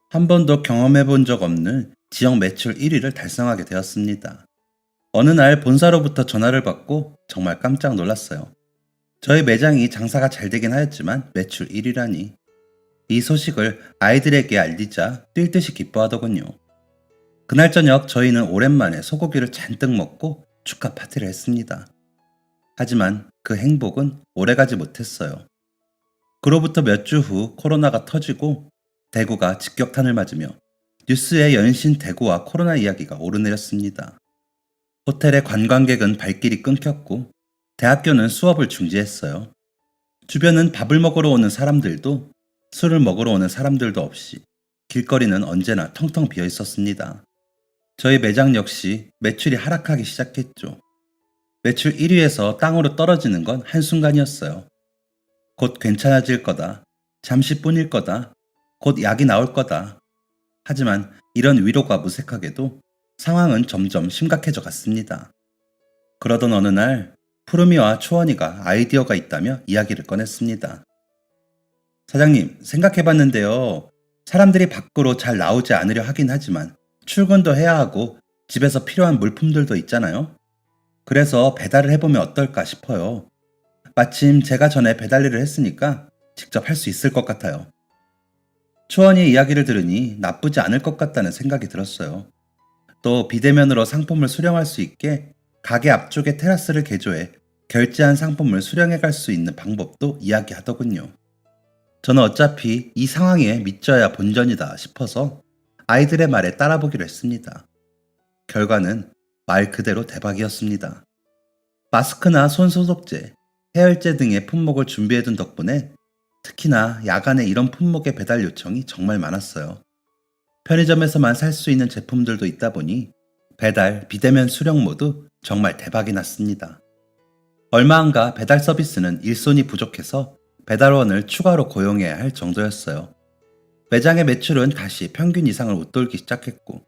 한 번도 경험해 본 적 없는 지역 매출 1위를 달성하게 되었습니다. 어느 날 본사로부터 전화를 받고 정말 깜짝 놀랐어요. 저희 매장이 장사가 잘 되긴 하였지만 매출 1위라니. 이 소식을 아이들에게 알리자 뛸 듯이 기뻐하더군요. 그날 저녁 저희는 오랜만에 소고기를 잔뜩 먹고 축하 파티를 했습니다. 하지만 그 행복은 오래가지 못했어요. 그로부터 몇 주 후 코로나가 터지고 대구가 직격탄을 맞으며 뉴스에 연신 대구와 코로나 이야기가 오르내렸습니다. 호텔의 관광객은 발길이 끊겼고 대학교는 수업을 중지했어요. 주변은 밥을 먹으러 오는 사람들도 술을 먹으러 오는 사람들도 없이 길거리는 언제나 텅텅 비어 있었습니다. 저희 매장 역시 매출이 하락하기 시작했죠. 매출 1위에서 땅으로 떨어지는 건 한순간이었어요. 곧 괜찮아질 거다. 잠시뿐일 거다. 곧 약이 나올 거다. 하지만 이런 위로가 무색하게도 상황은 점점 심각해져 갔습니다. 그러던 어느 날 푸르미와 초원이가 아이디어가 있다며 이야기를 꺼냈습니다. 사장님, 생각해봤는데요. 사람들이 밖으로 잘 나오지 않으려 하긴 하지만 출근도 해야 하고 집에서 필요한 물품들도 있잖아요. 그래서 배달을 해보면 어떨까 싶어요. 마침 제가 전에 배달 일을 했으니까 직접 할 수 있을 것 같아요. 초원이의 이야기를 들으니 나쁘지 않을 것 같다는 생각이 들었어요. 또 비대면으로 상품을 수령할 수 있게 가게 앞쪽에 테라스를 개조해 결제한 상품을 수령해 갈 수 있는 방법도 이야기하더군요. 저는 어차피 이 상황에 믿져야 본전이다 싶어서 아이들의 말에 따라보기로 했습니다. 결과는 말 그대로 대박이었습니다. 마스크나 손소독제, 해열제 등의 품목을 준비해둔 덕분에 특히나 야간에 이런 품목의 배달 요청이 정말 많았어요. 편의점에서만 살 수 있는 제품들도 있다 보니 배달, 비대면 수령 모두 정말 대박이 났습니다. 얼마 안가 배달 서비스는 일손이 부족해서 배달원을 추가로 고용해야 할 정도였어요. 매장의 매출은 다시 평균 이상을 웃돌기 시작했고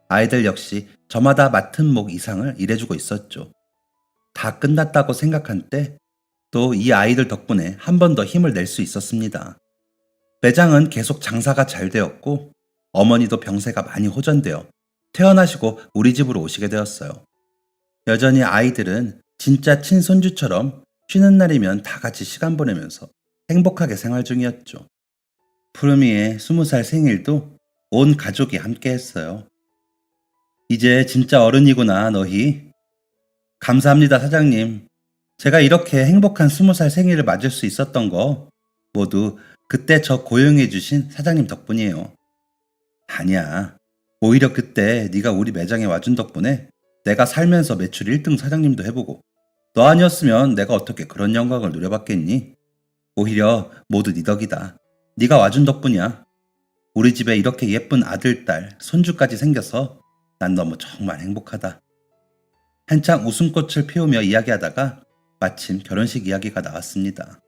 아이들 역시 저마다 맡은 목 이상을 일해주고 있었죠. 다 끝났다고 생각한 때 또 이 아이들 덕분에 한 번 더 힘을 낼 수 있었습니다. 매장은 계속 장사가 잘 되었고 어머니도 병세가 많이 호전되어 퇴원하시고 우리 집으로 오시게 되었어요. 여전히 아이들은 진짜 친손주처럼 쉬는 날이면 다 같이 시간 보내면서 행복하게 생활 중이었죠. 푸르미의 20살 생일도 온 가족이 함께 했어요. 이제 진짜 어른이구나, 너희. 감사합니다, 사장님. 제가 이렇게 행복한 20살 생일을 맞을 수 있었던 거 모두 그때 저 고용해주신 사장님 덕분이에요. 아니야. 오히려 그때 네가 우리 매장에 와준 덕분에 내가 살면서 매출 1등 사장님도 해보고 너 아니었으면 내가 어떻게 그런 영광을 누려봤겠니? 오히려 모두 네 덕이다. 네가 와준 덕분이야. 우리 집에 이렇게 예쁜 아들, 딸, 손주까지 생겨서 난 너무 정말 행복하다. 한창 웃음꽃을 피우며 이야기하다가 마침 결혼식 이야기가 나왔습니다.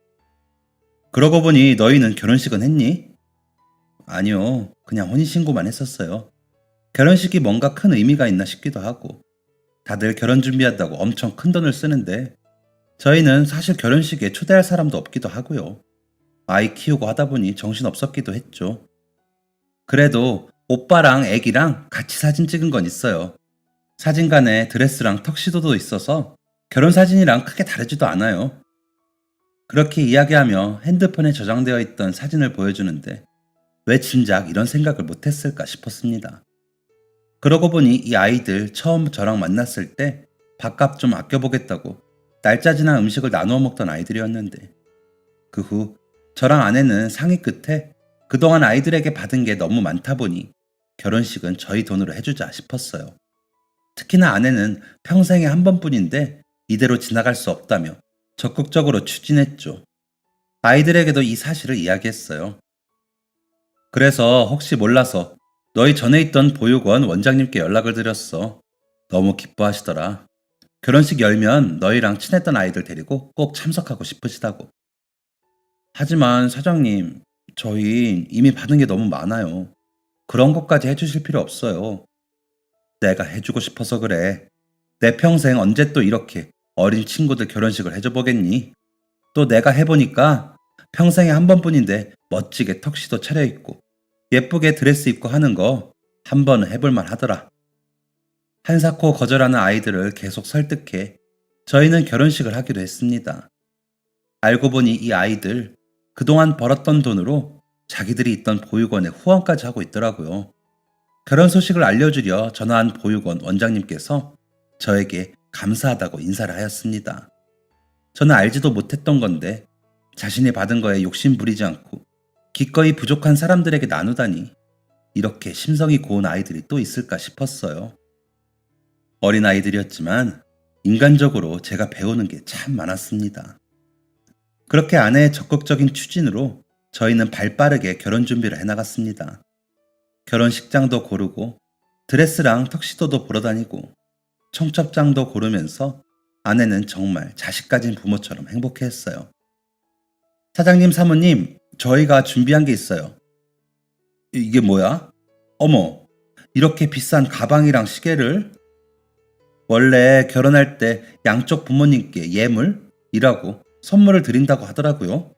그러고 보니 너희는 결혼식은 했니? 아니요. 그냥 혼인신고만 했었어요. 결혼식이 뭔가 큰 의미가 있나 싶기도 하고 다들 결혼 준비한다고 엄청 큰 돈을 쓰는데 저희는 사실 결혼식에 초대할 사람도 없기도 하고요. 아이 키우고 하다 보니 정신없었기도 했죠. 그래도 오빠랑 애기랑 같이 사진 찍은 건 있어요. 사진관에 드레스랑 턱시도도 있어서 결혼 사진이랑 크게 다르지도 않아요. 그렇게 이야기하며 핸드폰에 저장되어 있던 사진을 보여주는데 왜 진작 이런 생각을 못했을까 싶었습니다. 그러고 보니 이 아이들 처음 저랑 만났을 때 밥값 좀 아껴보겠다고 날짜 지난 음식을 나누어 먹던 아이들이었는데 그 후 저랑 아내는 상의 끝에 그동안 아이들에게 받은 게 너무 많다 보니 결혼식은 저희 돈으로 해주자 싶었어요. 특히나 아내는 평생에 한 번뿐인데 이대로 지나갈 수 없다며 적극적으로 추진했죠. 아이들에게도 이 사실을 이야기했어요. 그래서 혹시 몰라서 너희 전에 있던 보육원 원장님께 연락을 드렸어. 너무 기뻐하시더라. 결혼식 열면 너희랑 친했던 아이들 데리고 꼭 참석하고 싶으시다고. 하지만 사장님, 저희 이미 받은 게 너무 많아요. 그런 것까지 해주실 필요 없어요. 내가 해주고 싶어서 그래. 내 평생 언제 또 이렇게 어린 친구들 결혼식을 해줘 보겠니? 또 내가 해보니까 평생에 한 번뿐인데 멋지게 턱시도 차려입고 예쁘게 드레스 입고 하는 거 한 번은 해볼만 하더라. 한사코 거절하는 아이들을 계속 설득해 저희는 결혼식을 하기로 했습니다. 알고 보니 이 아이들 그동안 벌었던 돈으로 자기들이 있던 보육원에 후원까지 하고 있더라고요. 결혼 소식을 알려주려 전화한 보육원 원장님께서 저에게 감사하다고 인사를 하였습니다. 저는 알지도 못했던 건데 자신이 받은 거에 욕심 부리지 않고 기꺼이 부족한 사람들에게 나누다니 이렇게 심성이 고운 아이들이 또 있을까 싶었어요. 어린 아이들이었지만 인간적으로 제가 배우는 게 참 많았습니다. 그렇게 아내의 적극적인 추진으로 저희는 발빠르게 결혼 준비를 해나갔습니다. 결혼식장도 고르고 드레스랑 턱시도도 보러 다니고 청첩장도 고르면서 아내는 정말 자식 가진 부모처럼 행복해했어요. 사장님, 사모님, 저희가 준비한 게 있어요. 이게 뭐야? 어머, 이렇게 비싼 가방이랑 시계를? 원래 결혼할 때 양쪽 부모님께 예물이라고 선물을 드린다고 하더라고요.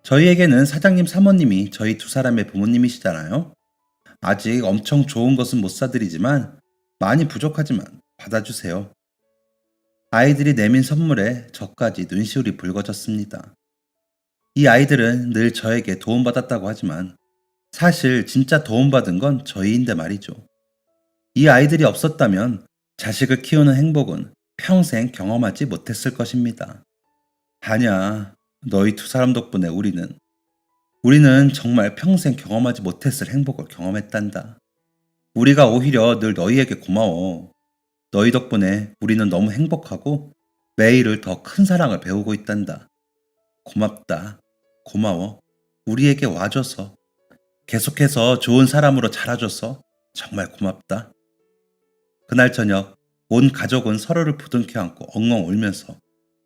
저희에게는 사장님, 사모님이 저희 두 사람의 부모님이시잖아요. 아직 엄청 좋은 것은 못 사드리지만 많이 부족하지만 받아주세요. 아이들이 내민 선물에 저까지 눈시울이 붉어졌습니다. 이 아이들은 늘 저에게 도움받았다고 하지만 사실 진짜 도움받은 건 저희인데 말이죠. 이 아이들이 없었다면 자식을 키우는 행복은 평생 경험하지 못했을 것입니다. 아냐, 너희 두 사람 덕분에 우리는 정말 평생 경험하지 못했을 행복을 경험했단다. 우리가 오히려 늘 너희에게 고마워. 너희 덕분에 우리는 너무 행복하고 매일을 더 큰 사랑을 배우고 있단다. 고맙다. 고마워. 우리에게 와줘서. 계속해서 좋은 사람으로 자라줘서 정말 고맙다. 그날 저녁 온 가족은 서로를 부둥켜 안고 엉엉 울면서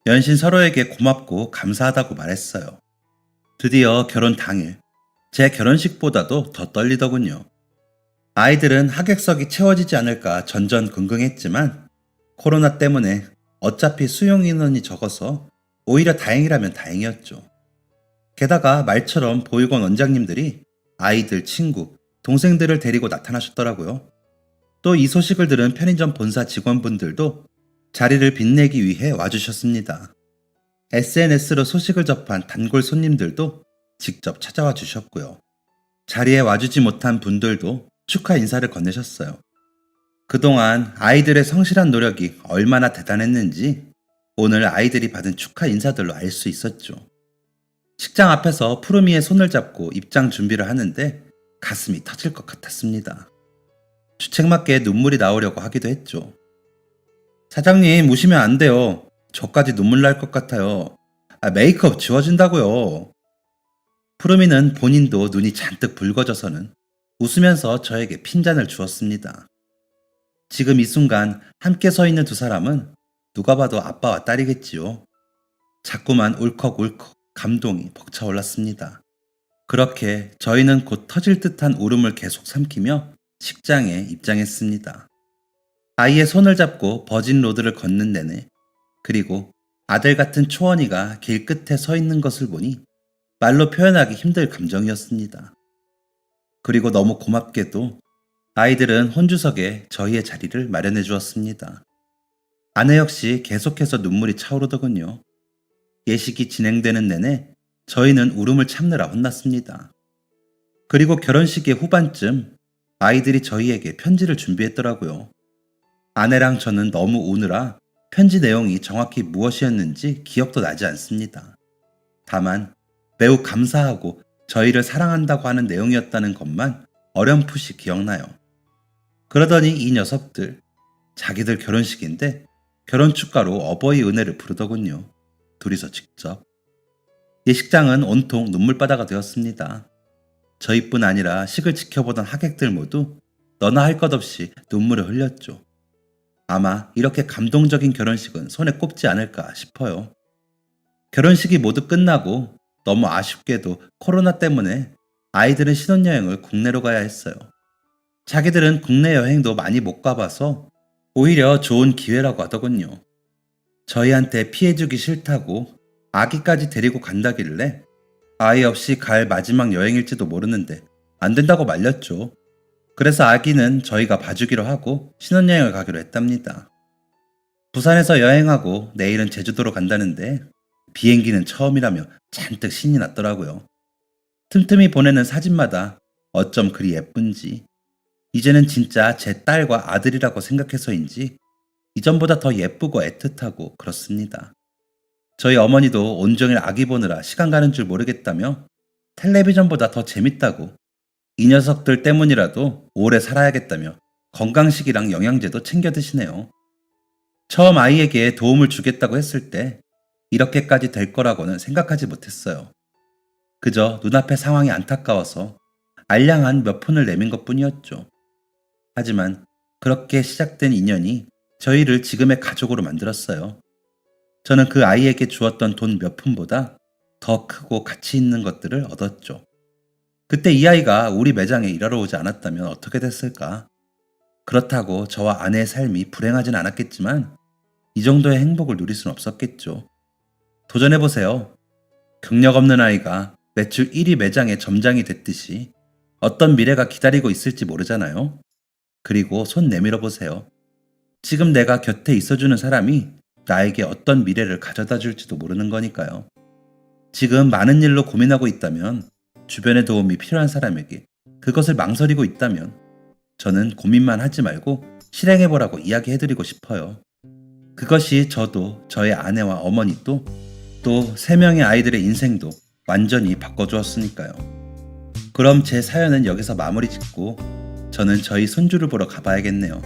연신 서로에게 고맙고 감사하다고 말했어요. 드디어 결혼 당일, 제 결혼식보다도 더 떨리더군요. 아이들은 하객석이 채워지지 않을까 전전긍긍했지만 코로나 때문에 어차피 수용 인원이 적어서 오히려 다행이라면 다행이었죠. 게다가 말처럼 보육원 원장님들이 아이들 친구, 동생들을 데리고 나타나셨더라고요. 또 이 소식을 들은 편의점 본사 직원분들도 자리를 빛내기 위해 와주셨습니다. SNS로 소식을 접한 단골 손님들도 직접 찾아와 주셨고요. 자리에 와주지 못한 분들도 축하 인사를 건네셨어요. 그동안 아이들의 성실한 노력이 얼마나 대단했는지 오늘 아이들이 받은 축하 인사들로 알 수 있었죠. 식장 앞에서 푸르미의 손을 잡고 입장 준비를 하는데 가슴이 터질 것 같았습니다. 주책맞게 눈물이 나오려고 하기도 했죠. 사장님, 우시면 안 돼요. 저까지 눈물 날 것 같아요. 메이크업 지워진다고요. 푸르미는 본인도 눈이 잔뜩 붉어져서는 웃으면서 저에게 핀잔을 주었습니다. 지금 이 순간 함께 서 있는 두 사람은 누가 봐도 아빠와 딸이겠지요. 자꾸만 울컥울컥 감동이 벅차올랐습니다. 그렇게 저희는 곧 터질 듯한 울음을 계속 삼키며 식장에 입장했습니다. 아이의 손을 잡고 버진 로드를 걷는 내내, 그리고 아들 같은 초원이가 길 끝에 서 있는 것을 보니 말로 표현하기 힘들 감정이었습니다. 그리고 너무 고맙게도 아이들은 혼주석에 저희의 자리를 마련해 주었습니다. 아내 역시 계속해서 눈물이 차오르더군요. 예식이 진행되는 내내 저희는 울음을 참느라 혼났습니다. 그리고 결혼식의 후반쯤 아이들이 저희에게 편지를 준비했더라고요. 아내랑 저는 너무 우느라 편지 내용이 정확히 무엇이었는지 기억도 나지 않습니다. 다만 매우 감사하고 저희를 사랑한다고 하는 내용이었다는 것만 어렴풋이 기억나요. 그러더니 이 녀석들, 자기들 결혼식인데 결혼 축가로 어버이 은혜를 부르더군요. 둘이서 직접. 예식장은 온통 눈물바다가 되었습니다. 저희뿐 아니라 식을 지켜보던 하객들 모두 너나 할 것 없이 눈물을 흘렸죠. 아마 이렇게 감동적인 결혼식은 손에 꼽지 않을까 싶어요. 결혼식이 모두 끝나고 너무 아쉽게도 코로나 때문에 아이들은 신혼여행을 국내로 가야 했어요. 자기들은 국내 여행도 많이 못 가봐서 오히려 좋은 기회라고 하더군요. 저희한테 피해주기 싫다고 아기까지 데리고 간다길래 아이 없이 갈 마지막 여행일지도 모르는데 안 된다고 말렸죠. 그래서 아기는 저희가 봐주기로 하고 신혼여행을 가기로 했답니다. 부산에서 여행하고 내일은 제주도로 간다는데 비행기는 처음이라며 잔뜩 신이 났더라고요. 틈틈이 보내는 사진마다 어쩜 그리 예쁜지, 이제는 진짜 제 딸과 아들이라고 생각해서인지 이전보다 더 예쁘고 애틋하고 그렇습니다. 저희 어머니도 온종일 아기 보느라 시간 가는 줄 모르겠다며 텔레비전보다 더 재밌다고, 이 녀석들 때문이라도 오래 살아야겠다며 건강식이랑 영양제도 챙겨 드시네요. 처음 아이에게 도움을 주겠다고 했을 때 이렇게까지 될 거라고는 생각하지 못했어요. 그저 눈앞의 상황이 안타까워서 알량한 몇 푼을 내민 것뿐이었죠. 하지만 그렇게 시작된 인연이 저희를 지금의 가족으로 만들었어요. 저는 그 아이에게 주었던 돈 몇 푼보다 더 크고 가치 있는 것들을 얻었죠. 그때 이 아이가 우리 매장에 일하러 오지 않았다면 어떻게 됐을까? 그렇다고 저와 아내의 삶이 불행하진 않았겠지만 이 정도의 행복을 누릴 순 없었겠죠. 도전해보세요. 경력 없는 아이가 매출 1위 매장의 점장이 됐듯이 어떤 미래가 기다리고 있을지 모르잖아요. 그리고 손 내밀어 보세요. 지금 내가 곁에 있어주는 사람이 나에게 어떤 미래를 가져다 줄지도 모르는 거니까요. 지금 많은 일로 고민하고 있다면, 주변의 도움이 필요한 사람에게 그것을 망설이고 있다면 저는 고민만 하지 말고 실행해보라고 이야기해드리고 싶어요. 그것이 저도 저의 아내와 어머니도 또 3명의 아이들의 인생도 완전히 바꿔주었으니까요. 그럼 제 사연은 여기서 마무리 짓고 저는 저희 손주를 보러 가봐야겠네요.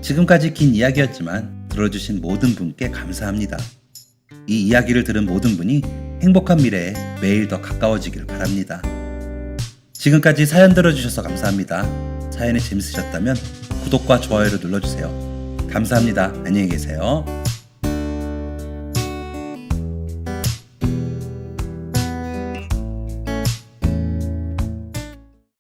지금까지 긴 이야기였지만 들어주신 모든 분께 감사합니다. 이 이야기를 들은 모든 분이 행복한 미래에 매일 더 가까워지길 바랍니다. 지금까지 사연 들어주셔서 감사합니다. 사연이 재밌으셨다면 구독과 좋아요를 눌러주세요. 감사합니다. 안녕히 계세요.